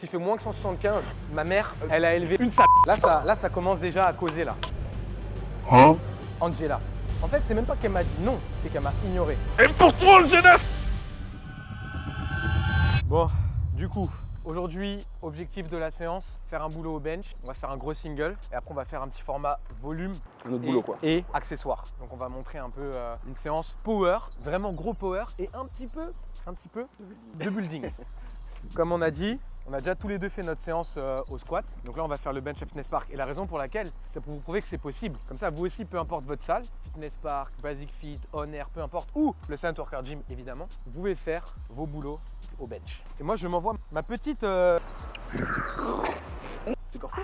S'il fait moins que 175, ma mère, elle a élevé une salle. Là, ça commence déjà à causer là. Hein? Angela. En fait, c'est même pas qu'elle m'a dit non, c'est qu'elle m'a ignoré. Et pour toi, le jeunesse! Bon, du coup, aujourd'hui, objectif de la séance, faire un boulot au bench. On va faire un gros single et après on va faire un petit format volume. Un autre boulot quoi. Et accessoires. Donc on va montrer un peu une séance power, vraiment gros power et un petit peu de building. Comme on a dit, on a déjà tous les deux fait notre séance au squat. Donc là, on va faire le bench à Fitness Park. Et la raison pour laquelle, c'est pour vous prouver que c'est possible. Comme ça, vous aussi, peu importe votre salle, Fitness Park, Basic Fit, On Air, peu importe, ou le Silent Workout Gym, évidemment, vous pouvez faire vos boulots au bench. Et moi, je m'envoie ma petite... C'est corsé?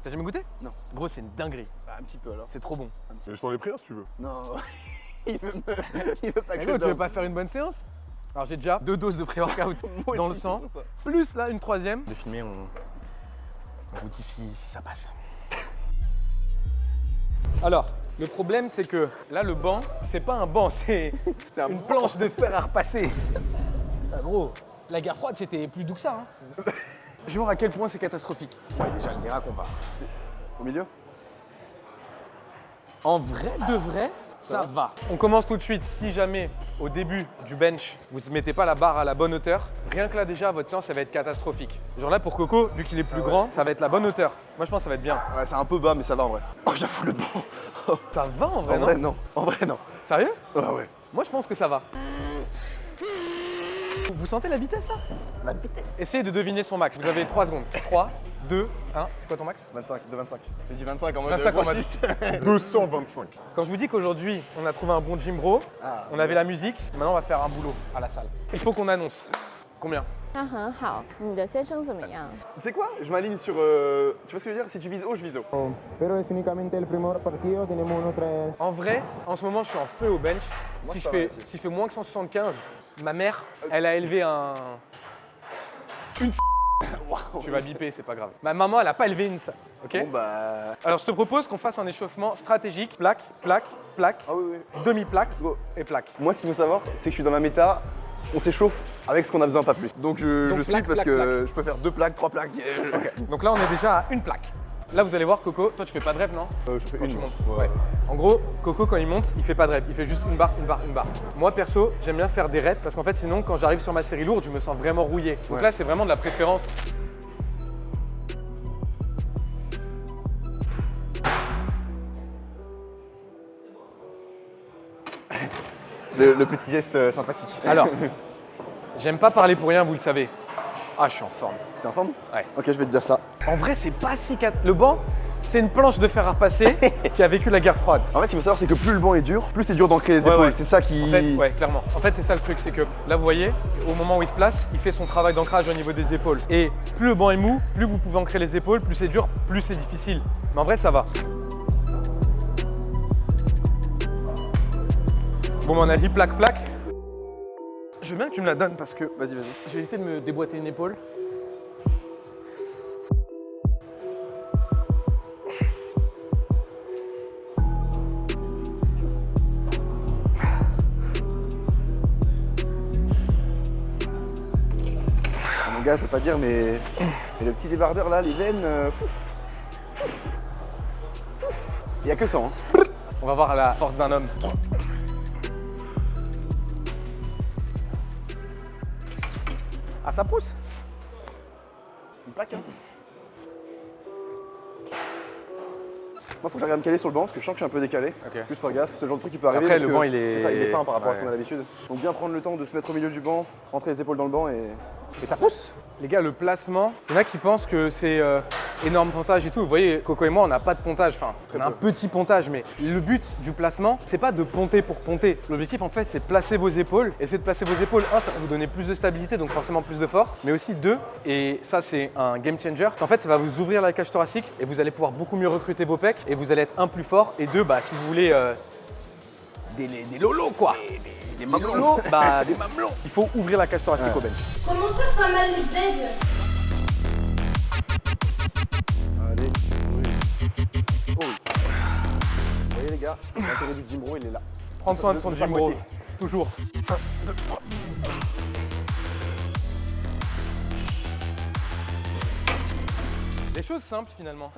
T'as jamais goûté? Non. Gros, c'est une dinguerie. Bah, un petit peu alors. C'est trop bon. Mais je t'en ai pris un si tu veux. Non. il veut pas que Mais je gros, tu veux dorme. pas faire une bonne séance? Alors j'ai déjà 2 doses de pré-workout Moi dans le aussi, sang, c'est pour ça. plus là une troisième. De filmer, on vous dit si ça passe. Alors, le problème c'est que là le banc, c'est pas un banc, c'est C'est un une banc. planche de fer à repasser. Ah, gros, la guerre froide c'était plus doux que ça. Hein. Je vais voir à quel point c'est catastrophique. Ouais, déjà le Dirac on va. Au milieu? En vrai de vrai, ça va. On commence tout de suite. Si jamais, au début du bench, vous ne mettez pas la barre à la bonne hauteur, rien que là déjà, votre séance, ça va être catastrophique. Genre là, pour Coco, vu qu'il est plus grand, ça va être la bonne hauteur. Moi, je pense que ça va être bien. Ouais, c'est un peu bas, mais ça va en vrai. Oh, j'avoue le banc. Ça va en vrai, En non? vrai, non. En vrai, non. Sérieux? Ouais. Moi, je pense que ça va. Vous sentez la vitesse là? La vitesse. Essayez de deviner son max. Vous avez 3 secondes. 3, 2, 1. C'est quoi ton max? 25, de 25. J'ai dit 25 en mode 25 en mode- 6. 225. Quand je vous dis qu'aujourd'hui, on a trouvé un bon gym bro, Ah, on avait la musique, maintenant on va faire un boulot à la salle. Il faut qu'on annonce. Combien? 他很好，你的先生怎么样？ Tu sais quoi? Je m'aligne sur. Tu vois ce que je veux dire? Si tu vises haut, je vise haut. Pero definitivamente el primer partido tenemos unos tres. En vrai, en ce moment, je suis en feu au bench. Moi, Si je je peux fais, aussi. si je fais moins que 175, ma mère, elle a élevé un. Waouh. Tu vas biper, c'est pas grave. Ma maman, elle a pas élevé une salle, ok? Bon bah. Alors, je te propose qu'on fasse un échauffement stratégique. Plaque, plaque, plaque, Ah oui. demi-plaque Go. et plaque. Moi, ce qu'il faut savoir, c'est que je suis dans ma méta. On s'échauffe avec ce qu'on a besoin, pas plus. Donc je Donc, suis plaque, parce plaque, que plaque. je peux faire 2 plaques, 3 plaques. Ok. Donc là, on est déjà à une plaque. Là, vous allez voir, Coco, toi, tu fais pas de rep, non? Je fais Quand une tu montes. Ouais. En gros, Coco, quand il monte, il fait pas de rep. Il fait juste une barre, une barre, une barre. Moi, perso, j'aime bien faire des reps parce qu'en fait, sinon, quand j'arrive sur ma série lourde, je me sens vraiment rouillé. Donc Ouais. là, c'est vraiment de la préférence. Le petit geste sympathique. Alors, j'aime pas parler pour rien, vous le savez. Ah, je suis en forme. T'es en forme? Ouais. Ok, je vais te dire ça. En vrai, c'est pas si Le banc, c'est une planche de fer à repasser qui a vécu la guerre froide. En fait, ce qu'il faut savoir, c'est que plus le banc est dur, plus c'est dur d'ancrer les Ouais, épaules. ouais. C'est ça qui. En fait, ouais, clairement. En fait, c'est ça le truc, c'est que là, vous voyez, au moment où il se place, il fait son travail d'ancrage au niveau des épaules. Et plus le banc est mou, plus vous pouvez ancrer les épaules, plus c'est dur, plus c'est difficile. Mais en vrai, ça va. Bon, ben, on a dit plaque, plaque. Je veux bien que tu me la donnes parce que Vas-y. je vais éviter de me déboîter une épaule. Mon gars, je veux pas dire, mais le petit débardeur là, les veines. Il y a que ça. Hein. On va voir la force d'un homme. Ah, ça pousse? Une plaque, hein. Moi, faut que j'arrive à me caler sur le banc parce que je sens que je suis un peu décalé. Ok. Juste faire gaffe, c'est le genre de truc qui peut arriver. Après, parce le que banc, il est- C'est ça, il est fin par rapport à ce Ouais. qu'on a l'habitude. Donc, bien prendre le temps de se mettre au milieu du banc, rentrer les épaules dans le banc et ça pousse. Les gars, le placement, il y en a qui pensent que c'est énorme pontage et tout. Vous voyez, Coco et moi, on n'a pas de pontage. Enfin, on a un petit pontage, mais le but du placement, c'est pas de ponter pour ponter. L'objectif, en fait, c'est de placer vos épaules. Et le fait de placer vos épaules, un, ça va vous donner plus de stabilité, donc forcément plus de force. Mais aussi deux, et ça, c'est un game changer. En fait, ça va vous ouvrir la cage thoracique et vous allez pouvoir beaucoup mieux recruter vos pecs. Et vous allez être un, plus fort. Et deux, bah, si vous voulez des lolos, quoi. Des mamelons. Bah, des mamelons. Il faut ouvrir la cage thoracique au bench. Comment ça, pas mal les aises? Allez, oui. Oh oui. Vous voyez les gars, l'intérêt du gym bro, il est là. Prendre soin de son De gym sa bro, moitié. toujours. Les choses simples finalement.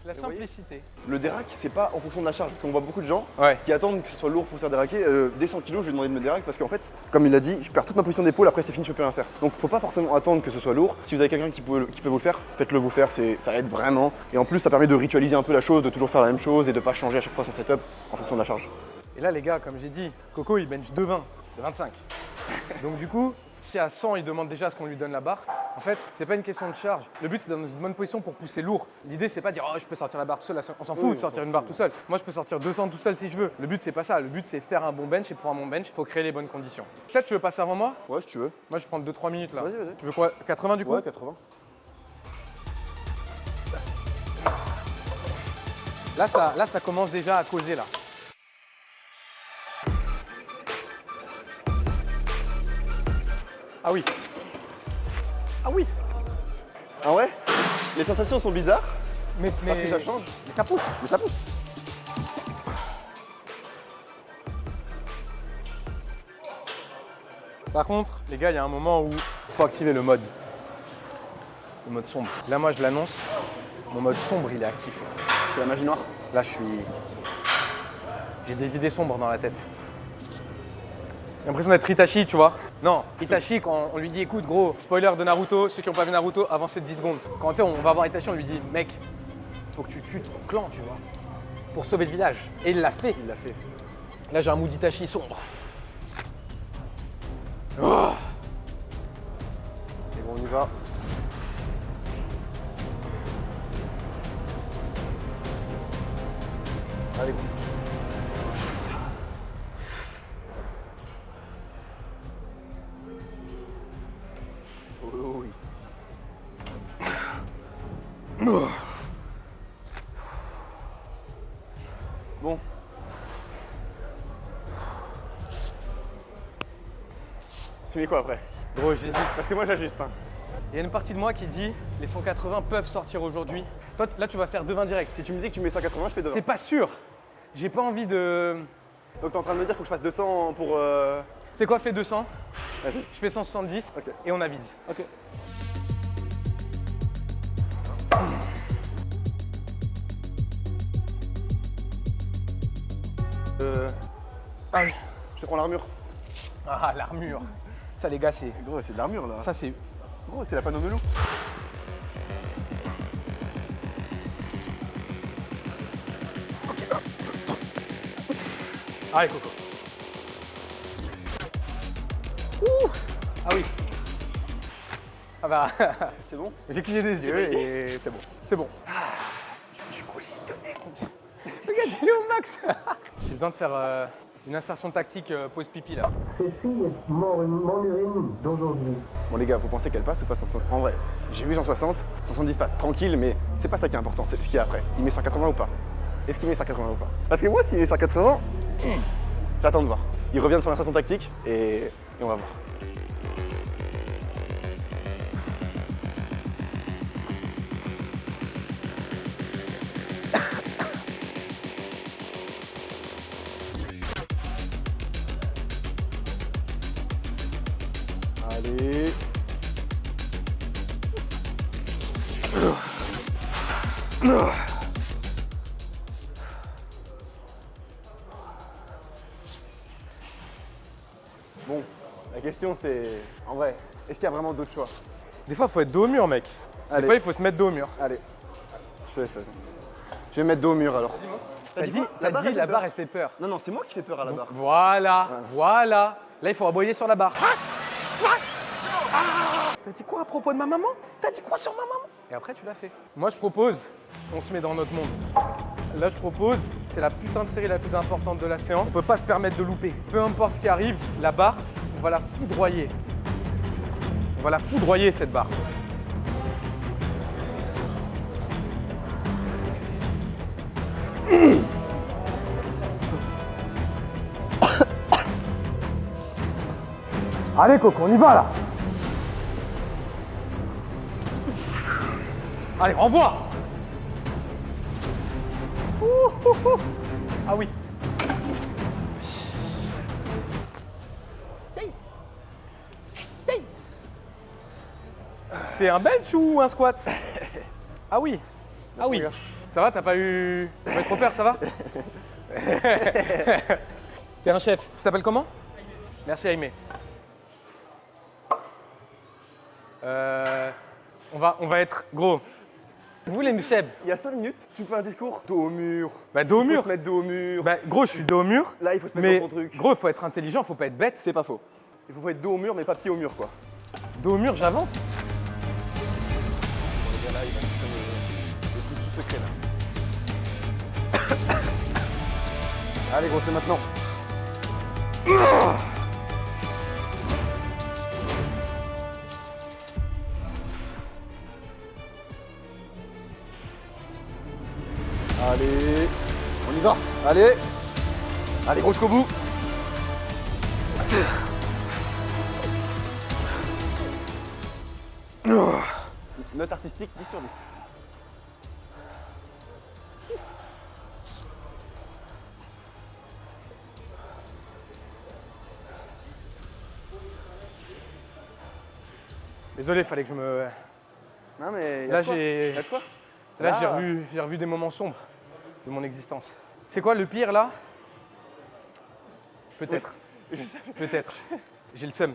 La Mais voyez, simplicité. Le dérac, c'est pas en fonction de la charge. Parce qu'on voit beaucoup de gens Ouais. qui attendent que ce soit lourd pour se faire déraquer. Dès 100 kg, je lui ai demandé de me déraquer parce qu'en fait, comme il l'a dit, je perds toute ma position d'épaule, après c'est fini, je peux plus rien faire. Donc faut pas forcément attendre que ce soit lourd. Si vous avez quelqu'un qui peut vous le faire, faites-le vous faire, ça aide vraiment. Et en plus, ça permet de ritualiser un peu la chose, de toujours faire la même chose et de pas changer à chaque fois son setup en fonction de la charge. Et là les gars, comme j'ai dit, Coco il bench 2,20, de 25. Donc du coup, si à 100 il demande déjà à ce qu'on lui donne la barre, en fait c'est pas une question de charge. Le but c'est d'être dans une bonne position pour pousser lourd. L'idée c'est pas de dire oh je peux sortir la barre tout seul, on s'en fout Oui, de sortir une barre tout seul. Moi je peux sortir 200 tout seul si je veux. Le but c'est pas ça, le but c'est faire un bon bench et pour un bon bench, il faut créer les bonnes conditions. Peut-être tu veux passer avant moi? Ouais, si tu veux. Moi je vais prendre 2-3 minutes là. Vas-y, vas-y. Tu veux quoi? 80 du coup? Ouais, 80. Là ça commence déjà à causer là. Ah oui. Ah oui. Ah ouais? Les sensations sont bizarres Mais parce que ça change, mais ça pousse. mais ça pousse. Par contre, les gars, il y a un moment où il faut activer le mode sombre. Là, moi, je l'annonce, mon mode sombre, il est actif. C'est la magie noire. Là, j'ai des idées sombres dans la tête. J'ai l'impression d'être Itachi, tu vois. Non, Itachi, quand on lui dit, écoute, gros, spoiler de Naruto, ceux qui n'ont pas vu Naruto, avancez de 10 secondes. Quand tu sais, on va voir Itachi, on lui dit, mec, faut que tu tues ton clan, tu vois, pour sauver le village. Et il l'a fait. Il l'a fait. Là, j'ai un mood Itachi sombre. Oh. Et bon, on y va. Allez, bon. Oh oui. Bon. Tu mets quoi après? Gros, j'hésite. Parce que moi j'ajuste. Hein. Il y a une partie de moi qui dit, les 180 peuvent sortir aujourd'hui. Toi, là, tu vas faire 2,20 direct. Si tu me dis que tu mets 180, je fais 200. C'est pas sûr. J'ai pas envie de... Donc t'es en train de me dire qu'il faut que je fasse 200 pour... C'est quoi, fais 200? Vas-y. Je fais 170 Ok. et on avise. Ok. Ah oui. Je te prends l'armure. Ah, l'armure. Ça, les gars, c'est... Gros, c'est de l'armure là. Ça, c'est... Gros, c'est la panneau melon. Allez, Coco. Ouh. Ah oui. Ah bah... C'est bon? J'ai cligné des yeux et c'est bon. C'est bon. Je suis congestionné. Regarde, il est au max. J'ai besoin de faire une insertion tactique pause pipi là. Ceci est mon urine d'aujourd'hui. Bon les gars, vous pensez qu'elle passe ou pas 160? En vrai, j'ai vu 160, 170 passe tranquille, mais c'est pas ça qui est important, c'est ce qu'il y a après. Il met 180 ou pas? Est-ce qu'il met 180 ou pas? Parce que moi, s'il met 180, j'attends de voir. Il revient de son insertion tactique et on va voir. Allez. Bon, la question c'est, en vrai, est-ce qu'il y a vraiment d'autres choix? Des fois, il faut être dos au mur, mec. Des Allez. fois, il faut se mettre dos au mur. Allez, je te laisse, vas-y. Je vais me mettre dos au mur alors. T'as dit, quoi la elle fait barre, peur. elle fait peur. Non, non, c'est moi qui fais peur à la barre. Voilà, Ouais. voilà. Là, il faut aboyer sur la barre. T'as dit quoi à propos de ma maman? T'as dit quoi sur ma maman? Et après, tu l'as fait. Moi, je propose, on se met dans notre monde. Là, je propose, c'est la putain de série la plus importante de la séance. On peut pas se permettre de louper. Peu importe ce qui arrive, la barre, on va la foudroyer. On va la foudroyer, cette barre. Allez, Coco, on y va là. Allez, renvoie. Ouh, ouh, ouh. Ah oui. C'est un bench ou un squat? Ah oui. Ah oui. les gars. Ça va, t'as pas eu trop peur, ça va? T'es un chef. Tu t'appelles comment? Merci Aimé. On va être gros. Vous les Mcheb? Il y a 5 minutes, tu me fais un discours dos au mur. Bah dos au Il faut mur. se mettre dos au mur. Bah gros, je suis dos au mur. Là, il faut se mettre Mais dans son truc. gros, il faut être intelligent, faut pas être bête. C'est pas faux. Il faut être dos au mur, mais pas pied au mur, quoi. Dos au mur, j'avance. Le gars là, il va me faire le tout secret là. Allez, gros, c'est maintenant. Allez, on y va. Allez, allez, gros jusqu'au bout. Note artistique 10 sur 10. Désolé, fallait que je me. Non mais Là, j'ai. Y a de quoi? Là, Là. j'ai revu des moments sombres de mon existence. C'est quoi le pire là? Peut-être. Peut-être. J'ai le seum.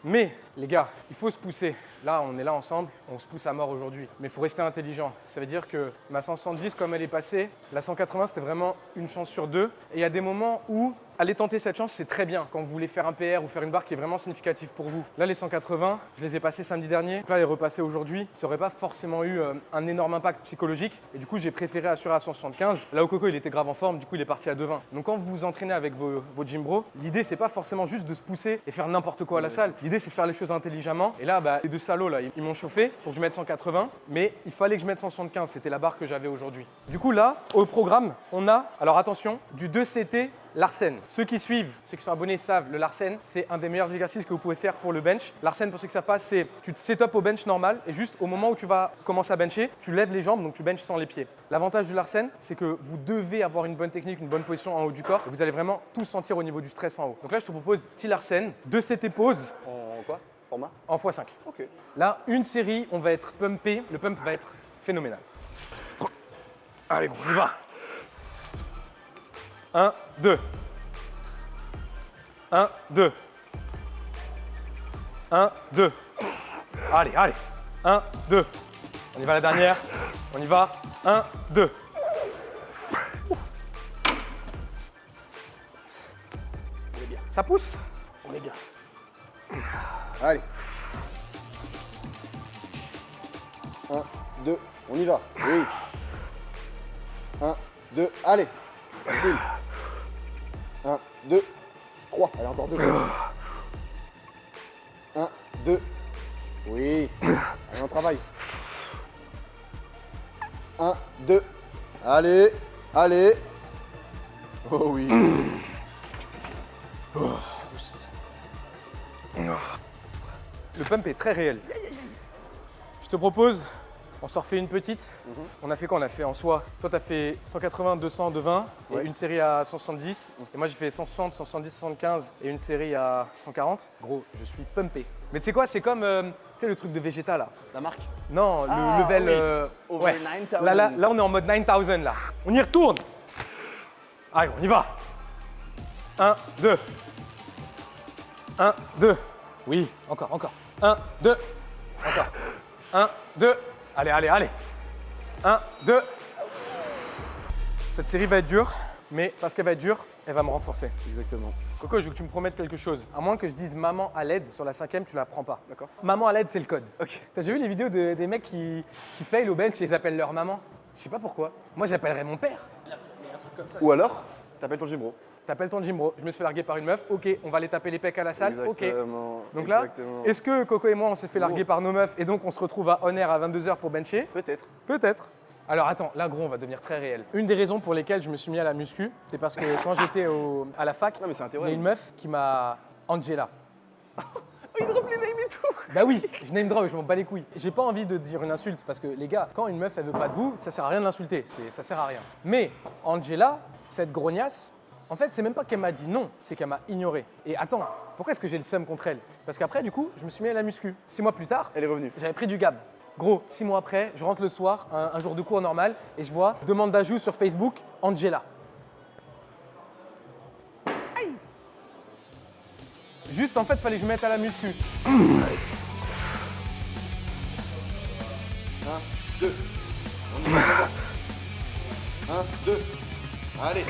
Mais les gars, il faut se pousser. Là, on est là ensemble, on se pousse à mort aujourd'hui. Mais il faut rester intelligent. Ça veut dire que ma 170, comme elle est passée, la 180, c'était vraiment une chance sur deux. Et il y a des moments où aller tenter cette chance, c'est très bien. Quand vous voulez faire un PR ou faire une barre qui est vraiment significative pour vous. Là, les 180, je les ai passés samedi dernier. Donc là, les repasser aujourd'hui, ça n'aurait pas forcément eu un énorme impact psychologique. Et du coup, j'ai préféré assurer à 175. Là, au Coco, il était grave en forme. Du coup, il est parti à 2,20. Donc quand vous vous entraînez avec vos gym bros, l'idée, c'est pas forcément juste de se pousser et faire n'importe quoi à la salle. L'idée, c'est de faire les choses intelligemment. Et là, les deux salauds, là, ils m'ont chauffé pour que je mette 180. Mais il fallait que je mette 175. C'était la barre que j'avais aujourd'hui. Du coup, là, au programme, on a, alors attention, du 2CT Larsen. Ceux qui suivent, ceux qui sont abonnés savent, le Larsen, c'est un des meilleurs exercices que vous pouvez faire pour le bench. Larsen, pour ceux qui ne savent pas, c'est tu te set up au bench normal et juste au moment où tu vas commencer à bencher, tu lèves les jambes, donc tu benches sans les pieds. L'avantage du Larsen, c'est que vous devez avoir une bonne technique, une bonne position en haut du corps et vous allez vraiment tout sentir au niveau du stress en haut. Donc là, je te propose petit Larsen, 2CT pause En quoi? Format? en x5. Ok. Là, une série, on va être pumpé. Le pump va être phénoménal. Allez, gros, on y va. 1, 2. 1, 2. 1, 2. Allez, allez. 1, 2. On y va la dernière. On y va. 1, 2. On est bien. Ça pousse? On est bien. Allez. 1, 2, on y va. Oui. 1, 2, allez. Facile. 1, 2, 3. Allez, encore 2. 1, 2. Oui. Allez, on travaille. 1, 2. Allez. Allez. Oh oui. Le pump est très réel. Je te propose, on s'en refait une petite. On a fait quoi? On a fait en soi. Toi, tu as fait 180, 200, 220 et Ouais. une série à 170. Et moi, j'ai fait 160, 170, 75 et une série à 140. Gros, je suis pumpé. Mais tu sais quoi? C'est comme tu sais, le truc de Vegeta là. La marque. Non, Ah, le level. oui. Over 9000. Là, on est en mode 9000 là. On y retourne. Allez, on y va. 1, 2. 1, 2. Oui, encore, encore. 1, 2. Encore. 1, 2. Allez, allez, allez. 1, 2. Cette série va être dure, mais parce qu'elle va être dure, elle va me renforcer. Exactement. Coco, je veux que tu me promettes quelque chose. À moins que je dise maman à l'aide sur la 5e, tu la prends pas. D'accord. Maman à l'aide, c'est le code. Ok. T'as déjà vu les vidéos des mecs qui fail au bench et ils appellent leur maman? Je sais pas pourquoi. Moi, j'appellerais mon père. Ou alors, t'appelles ton gym bro. T'appelles ton gym bro. Je me suis fait larguer par une meuf. Ok, on va aller taper les pecs à la salle. Ok. Exactement. Donc là, Exactement. est-ce que Coco et moi, on s'est fait larguer par nos meufs et donc on se retrouve à On Air à 22h pour bencher? Peut-être. Peut-être. Alors attends, là gros, on va devenir très réel. Une des raisons pour lesquelles je me suis mis à la muscu, c'est parce que quand j'étais à la fac, Non, mais c'est un il y a théorème. une meuf qui m'a... Angela. Il drop les names et tout. Bah oui, je name drop, je m'en bats les couilles. J'ai pas envie de dire une insulte parce que les gars, quand une meuf elle veut pas de vous, ça sert à rien de l'insulter, ça sert à rien. Mais Angela, cette grognasse, en fait c'est même pas qu'elle m'a dit non, c'est qu'elle m'a ignoré. Et attends, pourquoi est-ce que j'ai le seum contre elle? Parce qu'après du coup, je me suis mis à la muscu. 6 mois plus tard, Elle est revenue. j'avais pris du gab. Gros, 6 mois après, je rentre le soir, un jour de cours normal, et je vois demande d'ajout sur Facebook, Angela. Aïe. Juste en fait, fallait que je mette à la muscu. 1, 2. On y va. 1, 2. Allez.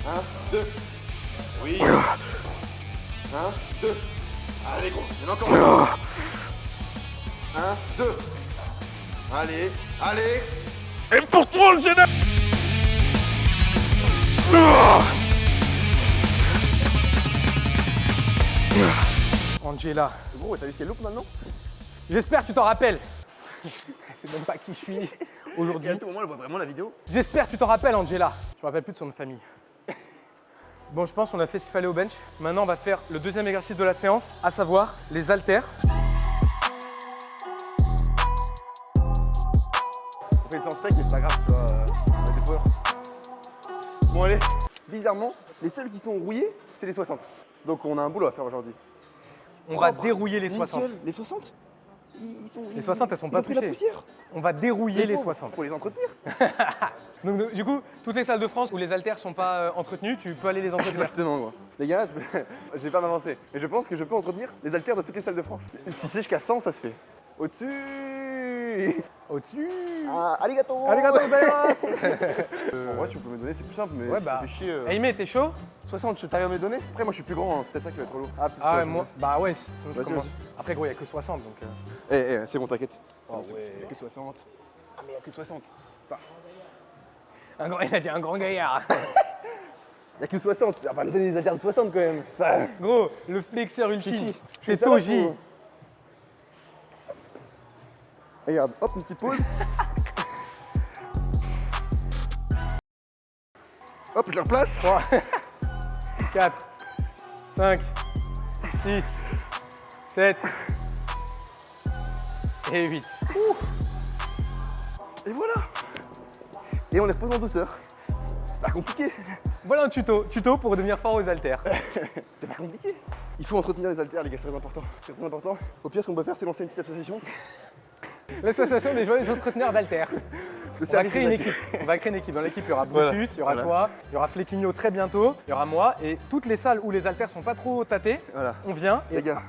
1, 2. Oui. 1, 2. Allez, gros. Il y en a encore. 1, 2. Allez. Allez. Et pour toi, le Genas. Angela. Gros, t'as vu ce qu'elle loupe maintenant? J'espère que tu t'en rappelles. C'est même pas qui je suis Et aujourd'hui. à tout moment, elle voit vraiment la vidéo. J'espère que tu t'en rappelles, Angela. Je me rappelle plus de son nom de famille. Bon, je pense qu'on a fait ce qu'il fallait au bench. Maintenant, on va faire le deuxième exercice de la séance, à savoir les haltères. On fait le sens sec, mais c'est pas grave, tu vois. On a des powers. Bon, allez. Bizarrement, les seuls qui sont rouillés, c'est les 60. Donc, on a un boulot à faire aujourd'hui. On va Propre. dérouiller les Nickel. 60. Les 60 Les 60, elles sont pas ils ont pris la touchées. poussière. On va dérouiller les pauvres, 60. Faut les entretenir. Donc, du coup, toutes les salles de France où les haltères sont pas entretenues, tu peux aller les entretenir. Exactement, moi. Les gars, je vais pas m'avancer. Mais je pense que je peux entretenir les haltères de toutes les salles de France. Si c'est jusqu'à 100, ça se fait. Au-dessus. Au-dessus. Ah, arigato. Arigato gozaimasu. En vrai, si vous pouvez me donner, c'est plus simple, mais Ouais, si bah. ça fait chier. Aimé, t'es chaud? 60, je t'arrive à me les donner? Après, moi, je suis plus grand, hein, c'est peut-être ça qui va être trop lourd. Ah, peut-être Ah, toi, moi, bah ouais, sinon tu Vas-y, commences. vas-y. Après, gros, il y a que 60 donc. C'est bon, t'inquiète. Oh, Il ouais. y a que 60. Ah, mais il y a que 60. Il a dit un grand gaillard. Il y a que 60. Tu vas pas me donner des haltères de 60 quand même. Enfin, Gros, le flexeur ultime, qui c'est ça, là, Toji. faut- Regarde, hop, une petite pause. Hop, je les replace. 3, 4, 5, 6, 7 et 8. Et voilà. Et on les repose en douceur. C'est pas compliqué. Voilà un tuto pour devenir fort aux haltères. C'est pas compliqué. Il faut entretenir les haltères, les gars, c'est très important. C'est très important. Au pire, ce qu'on peut faire, c'est lancer une petite association. L'association des joyeux entreteneurs d'haltères. Le On va service créer une des équipe. On va créer une équipe. Dans l'équipe, il y aura Voilà. Brutus, il y aura Voilà. toi, il y aura Flequigno très bientôt, il y aura moi. Et toutes les salles où les haltères sont pas trop tâtées, Voilà. on vient. Et, Les gars,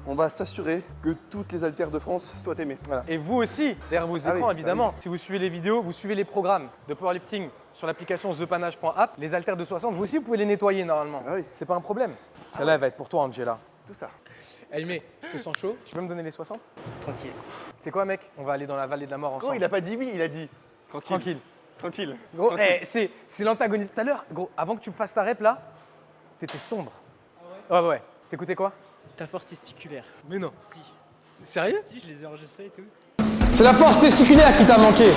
on va s'assurer que toutes les haltères de France soient aimées. voilà. Et vous aussi, derrière vos Ah écrans, oui, évidemment. Si vous suivez les vidéos, vous suivez les programmes de powerlifting sur l'application thepanage.app. Les haltères de 60, vous aussi, vous pouvez les nettoyer normalement. Ah oui. C'est pas un problème. Celle-là, elle va être pour toi, Angela. Tout ça. Aimé, je te sens chaud. Tu peux me donner les 60? Tranquille. C'est quoi, mec? On va aller dans la vallée de la mort Gros, ensemble. il a pas dit oui, il a dit tranquille. Tranquille. Tranquille. Gros, Tranquille. c'est l'antagoniste. Tout à l'heure, gros, avant que tu fasses ta rep là, t'étais sombre. Ah ouais? T'écoutais quoi? Ta force testiculaire. Mais non. Si. Sérieux? Si, je les ai enregistrés et tout. C'est la force testiculaire qui t'a manqué.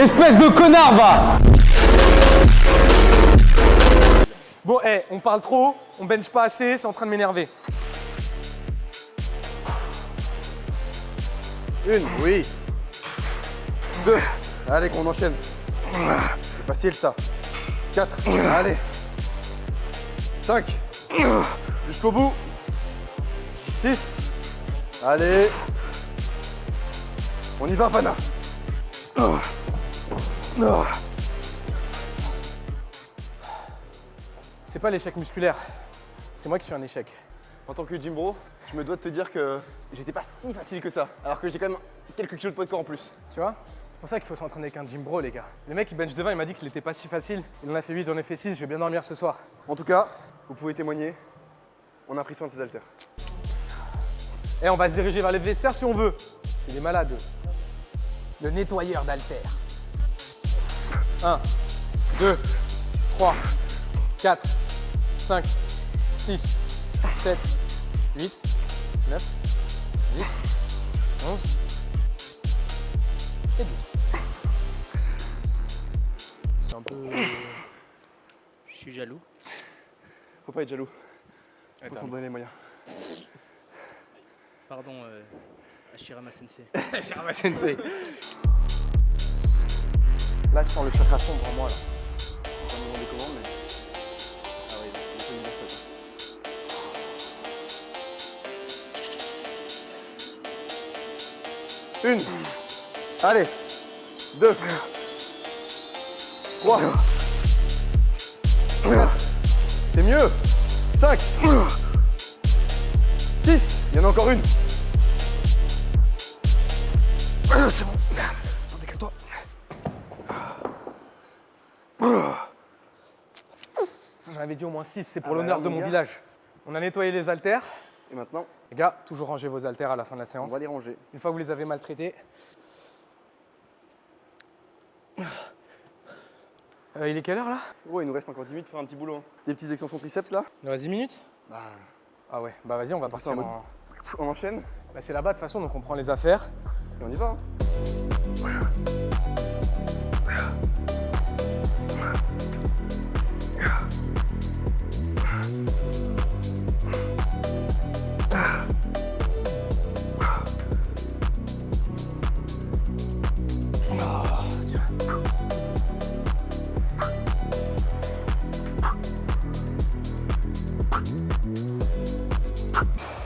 Espèce de connard, va! Bon, on parle trop, on bench pas assez, c'est en train de m'énerver. Une, oui. 2. Allez, qu'on enchaîne. C'est facile ça. 4. Allez. 5. Jusqu'au bout. 6. Allez. On y va, Pana. C'est pas l'échec musculaire, c'est moi qui suis un échec. En tant que gym bro, je me dois de te dire que j'étais pas si facile que ça. Alors que j'ai quand même quelques kilos de poids de corps en plus. Tu vois? C'est pour ça qu'il faut s'entraîner avec un gym bro, les gars. Le mec, il bench devant, il m'a dit qu'il était pas si facile. Il en a fait 8, j'en ai fait 6, je vais bien dormir ce soir. En tout cas, vous pouvez témoigner, on a pris soin de ces haltères. On va se diriger vers les vestiaires si on veut. C'est des malades, eux. Le nettoyeur d'haltères. 1, 2, 3, 4, 5, 6, 7, 8, 9, 10, 11 et 12. C'est un peu... Je suis jaloux. Faut pas être jaloux. Faut s'en donner les moyens. Pardon, Hashirama Sensei. Hashirama Sensei. Là, je sens le chakra sombre en moi, là. On me demande des commandes, mais. Ah oui, il faut une bonne 1. Allez. 2. 3. 4. C'est mieux. 5. 6. Il y en a encore une. C'est bon. Attends, décale-toi. J'en avais dit au moins 6, c'est pour Ah bah l'honneur là, de mon mon gars. village. On a nettoyé les haltères. Et maintenant, Les gars, toujours ranger vos haltères à la fin de la on séance. va les ranger. Une fois que vous les avez maltraités. Il est quelle heure là? Gros, il nous reste encore 10 minutes pour faire un petit boulot. Hein. Des petites extensions triceps là. Il nous reste 10 minutes? Bah, Ah ouais, bah vas-y, on va fait partir ça en mode- en... on enchaîne Bah c'est là-bas de toute façon, donc on prend les affaires. et on y va. Hein.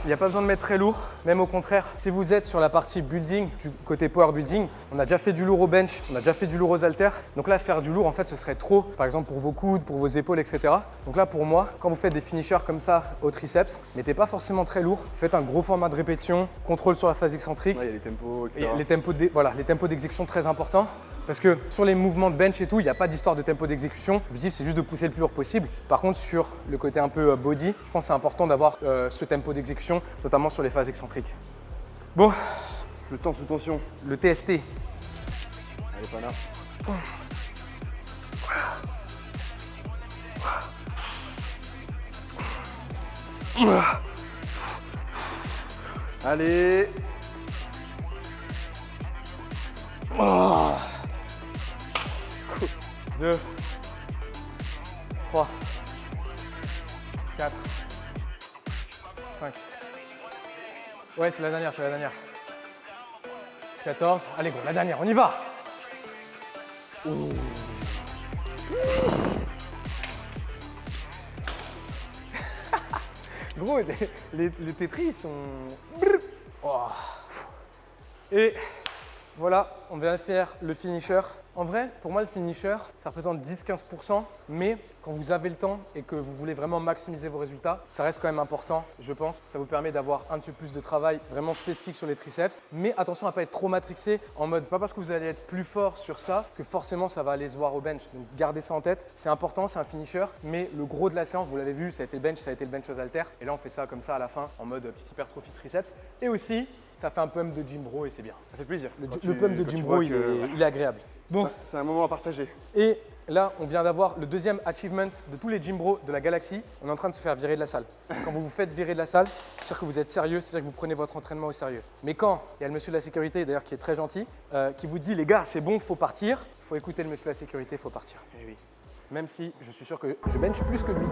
Il n'y a pas besoin de mettre très lourd, même au contraire. Si vous êtes sur la partie building, du côté power building, on a déjà fait du lourd au bench, on a déjà fait du lourd aux haltères. Donc là, faire du lourd, en fait, ce serait trop, par exemple pour vos coudes, pour vos épaules, etc. Donc là, pour moi, quand vous faites des finishers comme ça au triceps, mettez pas forcément très lourd. Faites un gros format de répétition, contrôle sur la phase excentrique. Ouais, il y a les tempos, etc. Et les tempos d'exécution très importants. Parce que sur les mouvements de bench et tout, il n'y a pas d'histoire de tempo d'exécution. L'objectif, c'est juste de pousser le plus lourd possible. Par contre, sur le côté un peu body, je pense que c'est important d'avoir ce tempo d'exécution, notamment sur les phases excentriques. Bon, Le temps sous tension. le TST. Allez, pas là. Allez. 2, 3, 4, 5. Ouais, c'est la dernière, c'est la dernière. 14. Allez, go, la dernière, on y va. Gros, les pétris, ils sont... Oh. Et voilà, on vient de faire le finisher. En vrai, pour moi, le finisher, ça représente 10-15%, mais quand vous avez le temps et que vous voulez vraiment maximiser vos résultats, ça reste quand même important, je pense. Ça vous permet d'avoir un petit peu plus de travail vraiment spécifique sur les triceps. Mais attention à ne pas être trop matrixé en mode, c'est pas parce que vous allez être plus fort sur ça que forcément ça va aller se voir au bench. Donc gardez ça en tête, c'est important, c'est un finisher, mais le gros de la séance, vous l'avez vu, ça a été le bench, ça a été le bench aux haltères. Et là, on fait ça comme ça à la fin, en mode petite hypertrophie de triceps. Et aussi, ça fait un pump de gym bro et c'est bien. Ça fait plaisir. Le Quand pump de quand gym tu bro, vois il que- est agréable. Bon, C'est un moment à partager. et là, on vient d'avoir le deuxième achievement de tous les gym bros de la galaxie. On est en train de se faire virer de la salle. Quand vous vous faites virer de la salle, c'est-à-dire que vous êtes sérieux, c'est-à-dire que vous prenez votre entraînement au sérieux. Mais quand il y a le monsieur de la sécurité, d'ailleurs qui est très gentil, qui vous dit les gars, c'est bon, faut partir, faut écouter le monsieur de la sécurité, faut partir. Eh oui. Même si je suis sûr que je bench plus que lui.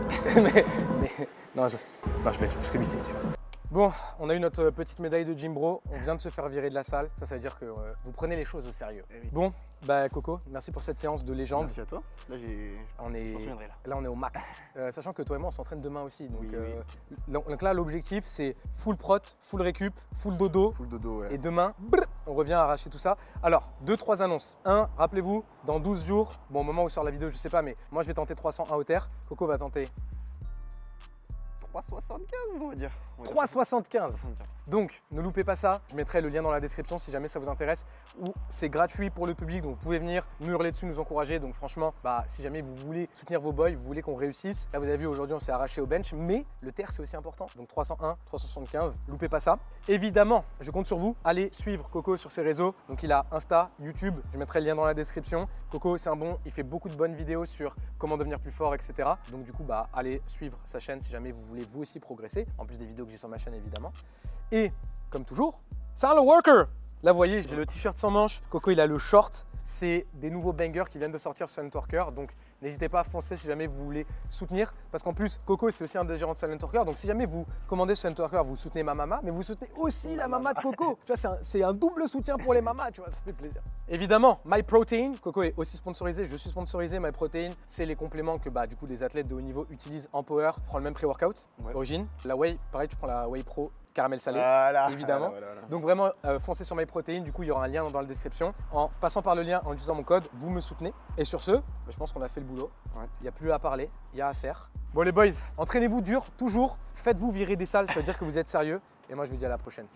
non, je bench plus que lui, c'est sûr. Bon, on a eu notre petite médaille de gym bro, on vient de se faire virer de la salle, ça veut dire que vous prenez les choses au sérieux. Eh oui. Bon, bah Coco, merci pour cette séance de légende. Merci à toi. Là, On est, je m'en souviendrai, là. là, on est au max. Sachant que toi et moi, on s'entraîne demain aussi. Donc, Oui, donc là, l'objectif, c'est full prot, full récup, full dodo. Full dodo, ouais. Et demain, on revient arracher tout ça. Alors, 2-3 annonces. 1, rappelez-vous, dans 12 jours, bon, au moment où sort la vidéo, je sais pas, mais moi, je vais tenter 301 au terre. Coco va tenter 3,75 on va dire. 3,75. Donc, ne loupez pas ça. Je mettrai le lien dans la description si jamais ça vous intéresse. Ou c'est gratuit pour le public, donc vous pouvez venir nous hurler dessus, nous encourager. Donc franchement, bah, si jamais vous voulez soutenir vos boys, vous voulez qu'on réussisse. Là, vous avez vu, aujourd'hui, on s'est arraché au bench, mais le terre, c'est aussi important. Donc 301, 375, loupez pas ça. Évidemment, je compte sur vous. Allez suivre Coco sur ses réseaux. Donc il a Insta, YouTube, je mettrai le lien dans la description. Coco, c'est un bon, il fait beaucoup de bonnes vidéos sur comment devenir plus fort, etc. Donc du coup, bah, allez suivre sa chaîne si jamais vous voulez vous aussi progresser, en plus des vidéos que j'ai sur ma chaîne évidemment. Et comme toujours, c'est un worker. Là vous voyez, j'ai le t-shirt sans manches, Coco il a le short. C'est des nouveaux bangers qui viennent de sortir sur Silent Worker, donc n'hésitez pas à foncer si jamais vous voulez soutenir, parce qu'en plus Coco c'est aussi un des gérants de Silent Worker, donc si jamais vous commandez Silent Worker, vous soutenez ma maman, mais vous soutenez aussi la maman de Coco. Tu vois, c'est un double soutien pour les mamas, tu vois, ça fait plaisir. Évidemment, MyProtein, Coco est aussi sponsorisé, je suis sponsorisé. MyProtein, c'est les compléments que bah, du coup des athlètes de haut niveau utilisent en power, prends le même pré-workout, Ouais. origine. La whey, pareil, tu prends la whey pro caramel salé, Voilà, évidemment. voilà. Donc vraiment, foncez sur MyProtein, du coup il y aura un lien dans la description. En passant par le lien, en utilisant mon code, vous me soutenez. Et sur ce, je pense qu'on a fait le boulot. Ouais. Il n'y a plus à parler, il y a à faire. Bon les boys, entraînez-vous dur, toujours. Faites-vous virer des salles, ça veut dire que vous êtes sérieux. Et moi je vous dis à la prochaine.